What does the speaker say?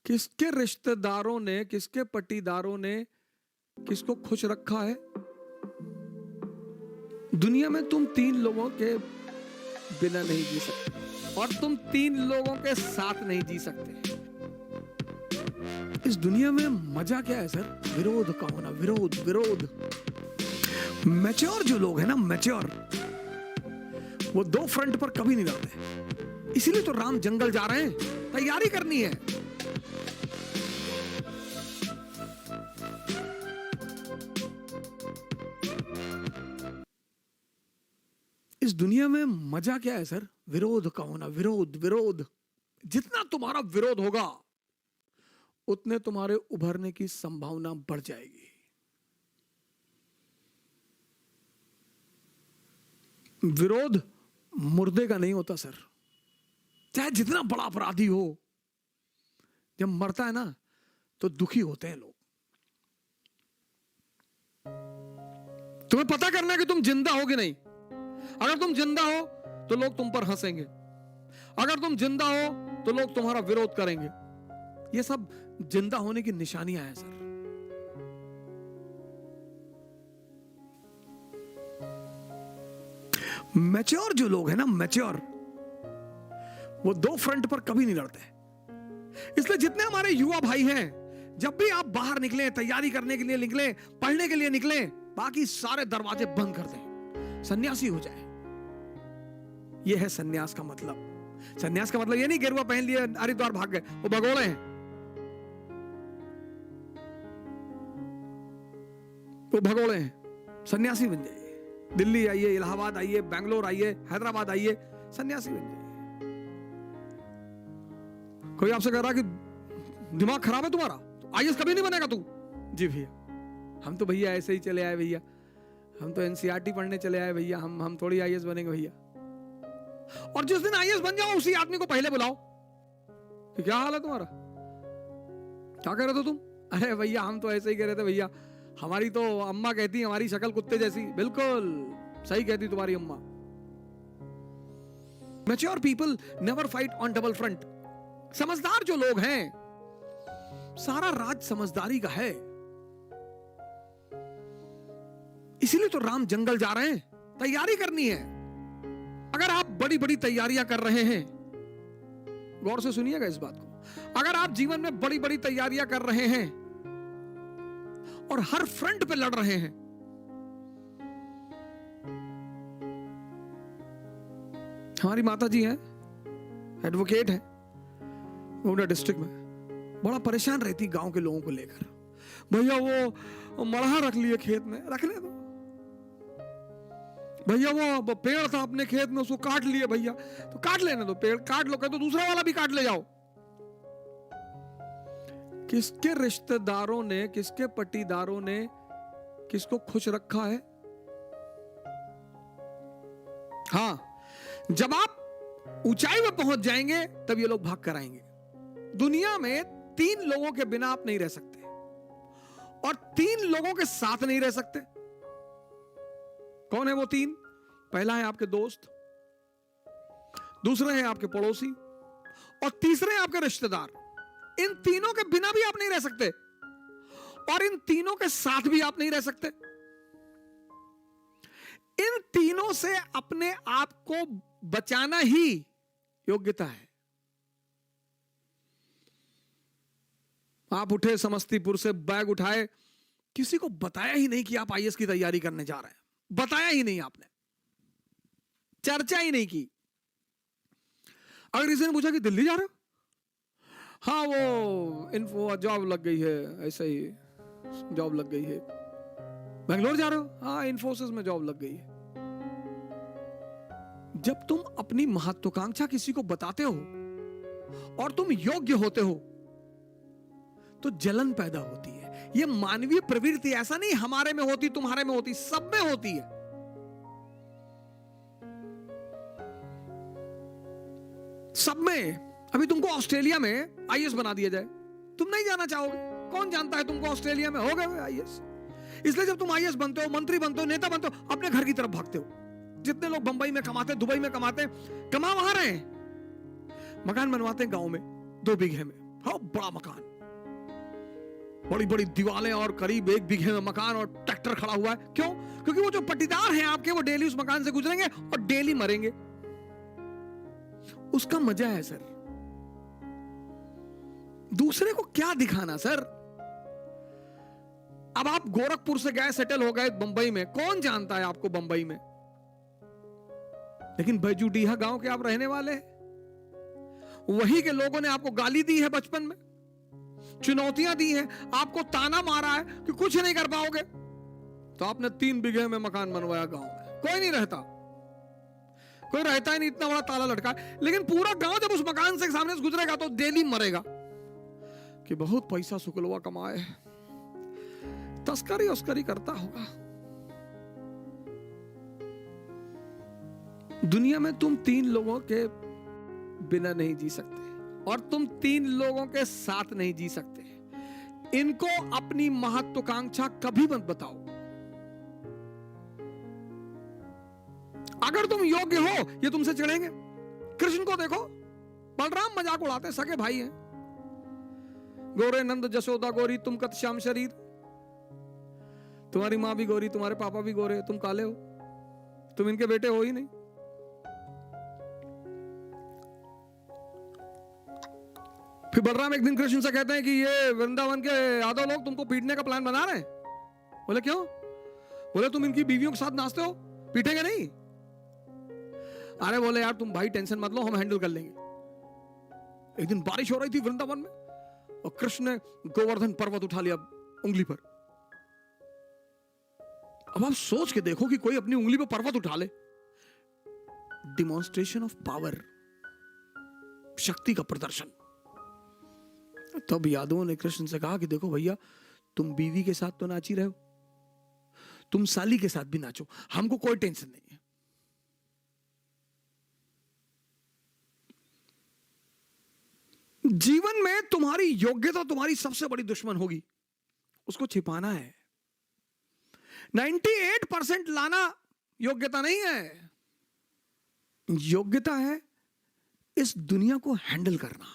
किसके रिश्तेदारों ने, किसके पट्टीदारों ने किसको खुश रखा है? दुनिया में तुम 3 लोगों के बिना नहीं जी सकते और तुम 3 लोगों के साथ नहीं जी सकते। इस दुनिया में मजा क्या है सर? विरोध का होना, विरोध विरोध। मैच्योर जो लोग हैं ना, मैच्योर, वो 2 फ्रंट पर कभी नहीं लड़ते। इसीलिए तो राम जंगल जा रहे हैं, तैयारी करनी है। इस दुनिया में मजा क्या है सर? विरोध का होना, विरोध विरोध। जितना तुम्हारा विरोध होगा उतने तुम्हारे उभरने की संभावना बढ़ जाएगी। विरोध मुर्दे का नहीं होता सर। चाहे जितना बड़ा अपराधी हो, जब मरता है ना तो दुखी होते हैं लोग। तुम्हें पता करना है कि तुम जिंदा हो कि नहीं। अगर तुम जिंदा हो तो लोग तुम पर हंसेंगे, अगर तुम जिंदा हो तो लोग तुम्हारा विरोध करेंगे। ये सब जिंदा होने की निशानियां हैं सर। मैच्योर जो लोग हैं ना, मैच्योर, वो 2 फ्रंट पर कभी नहीं लड़ते। इसलिए जितने हमारे युवा भाई हैं, जब भी आप बाहर निकलें, तैयारी करने के लिए निकलें, पढ़ने के लिए निकलें, बाकी सारे दरवाजे बंद कर दें, सन्यासी हो जाए। यह है सन्यास का मतलब। सन्यास का मतलब ये नहीं गेरुआ पहन लिए हरिद्वार भाग गए, वो भगोड़े हैं, वो भगोड़े हैं। सन्यासी बन जाइए। दिल्ली आइए, इलाहाबाद आइए, बेंगलोर आइए, हैदराबाद आइए, सन्यासी बन जाइए। कोई आपसे कह रहा कि दिमाग खराब है तुम्हारा, आईएएस कभी नहीं बनेगा तू। जी भैया, हम तो भैया ऐसे ही चले आए भैया, हम तो एनसीईआरटी पढ़ने चले आए भैया, हम थोड़ी आईएएस बनेंगे भैया। और जिस दिन आईएएस बन जाओ उसी आदमी को पहले बुलाओ कि क्या हाल है तुम्हारा, क्या कह रहे थे तुम? अरे भैया हम तो ऐसे ही कह रहे थे भैया, हमारी तो अम्मा कहती हमारी शक्ल कुत्ते जैसी। बिल्कुल सही कहती तुम्हारी अम्मा। Mature people never fight on double front. समझदार जो लोग हैं, सारा राज समझदारी का है। इसीलिए तो राम जंगल जा रहे हैं, तैयारी करनी है। अगर आप बड़ी बड़ी तैयारियां कर रहे हैं, गौर से सुनिएगा इस बात को, अगर आप जीवन में बड़ी बड़ी तैयारियां कर रहे हैं और हर फ्रंट पे लड़ रहे हैं, हमारी माता जी हैं, एडवोकेट हैं गोंडा डिस्ट्रिक्ट में, बड़ा परेशान रहती गांव के लोगों को लेकर। भैया वो मड़हा रख लिए खेत में, रखने दो भैया, वो पेड़ था अपने खेत में उसको काट लिए भैया, तो काट लेने दो, पेड़ काट लो, कह तो दूसरा वाला भी काट ले जाओ। किसके रिश्तेदारों ने, किसके पट्टीदारों ने किसको खुश रखा है? हां, जब आप ऊंचाई में पहुंच जाएंगे तब ये लोग भाग कर आएंगे। दुनिया में 3 लोगों के बिना आप नहीं रह सकते और 3 लोगों के साथ नहीं रह सकते। कौन है वो 3? पहला है आपके दोस्त, दूसरे हैं आपके पड़ोसी और तीसरे हैं आपके रिश्तेदार। इन तीनों के बिना भी आप नहीं रह सकते और इन तीनों के साथ भी आप नहीं रह सकते। इन तीनों से अपने आप को बचाना ही योग्यता है। आप उठे समस्तीपुर से, बैग उठाए, किसी को बताया ही नहीं कि आप आईएएस की तैयारी करने जा रहे हैं, बताया ही नहीं आपने, चर्चा ही नहीं की। अगर किसी ने पूछा कि दिल्ली जा रहे हो, हाँ वो इन्फो जॉब लग गई है, ऐसे ही जॉब लग गई है। बेंगलोर जा रहे हो, हाँ इन्फोसिस में जॉब लग गई है। जब तुम अपनी महत्वाकांक्षा किसी को बताते हो और तुम योग्य होते हो तो जलन पैदा होती है। यह मानवीय प्रवृत्ति, ऐसा नहीं हमारे में होती, तुम्हारे में होती, सब में होती है। सब में। अभी तुमको ऑस्ट्रेलिया में आईएएस बना दिया जाए, तुम नहीं जाना चाहोगे। कौन जानता है तुमको ऑस्ट्रेलिया में हो गए आईएएस। इसलिए जब तुम आईएएस बनते हो, मंत्री बनते हो, नेता बनते हो, अपने घर की तरफ भागते हो। जितने लोग बंबई में कमाते, दुबई में कमाते, कमा वहां रहे हैं, मकान बनवाते हैं गांव में 2 बीघे में, हाँ, बड़ा मकान, बड़ी बड़ी दीवारें और करीब 1 बीघे में मकान और ट्रैक्टर खड़ा हुआ है। क्यों? क्योंकि वो जो पट्टीदार हैं आपके, वो डेली उस मकान से गुजरेंगे और डेली मरेंगे। उसका मजा है सर। दूसरे को क्या दिखाना सर? अब आप गोरखपुर से गए, सेटल हो गए बंबई में, कौन जानता है आपको बंबई में? लेकिन बैजूडीहा गांव के आप रहने वाले हैं। वही के लोगों ने आपको गाली दी है बचपन में, चुनौतियां दी हैं, आपको ताना मारा है कि कुछ नहीं कर पाओगे, तो आपने 3 बीघे में मकान बनवाया गांव में। कोई नहीं रहता, कोई रहता ही नहीं, इतना बड़ा ताला लटका है। लेकिन पूरा गांव जब उस मकान से सामने से गुजरेगा तो डेली मरेगा कि बहुत पैसा शुक्लवा कमाए, तस्करी उस्करी करता होगा। दुनिया में तुम 3 लोगों के बिना नहीं जी सकते और तुम 3 लोगों के साथ नहीं जी सकते। इनको अपनी महत्वाकांक्षा कभी मत बताओ। अगर तुम योग्य हो, ये तुमसे चिढ़ेंगे। कृष्ण को देखो, बलराम मजाक उड़ाते, सगे भाई हैं। गोरे नंद जशोदा गोरी, तुम कत श्याम शरीर। तुम्हारी मां भी गोरी, तुम्हारे पापा भी गोरे, तुम काले हो, तुम इनके बेटे हो ही नहीं। फिर बलराम एक दिन कृष्ण से कहते हैं कि ये वृंदावन के यादव लोग तुमको पीटने का प्लान बना रहे हैं। बोले क्यों? बोले तुम इनकी बीवियों के साथ नाचते हो, पीटेंगे नहीं? अरे बोले यार तुम भाई टेंशन मत लो, हम हैंडल कर लेंगे। एक दिन बारिश हो रही थी वृंदावन में और कृष्ण ने गोवर्धन पर्वत उठा लिया उंगली पर। अब आप सोच के देखो कि कोई अपनी उंगली पर पर्वत उठा ले। डिमॉन्स्ट्रेशन ऑफ पावर, शक्ति का प्रदर्शन। तब यादवों ने कृष्ण से कहा कि देखो भैया, तुम बीवी के साथ तो नाची रहे हो, तुम साली के साथ भी नाचो, हमको कोई टेंशन नहीं है। जीवन में तुम्हारी योग्यता तुम्हारी सबसे बड़ी दुश्मन होगी, उसको छिपाना है। 98% लाना योग्यता नहीं है। योग्यता है इस दुनिया को हैंडल करना।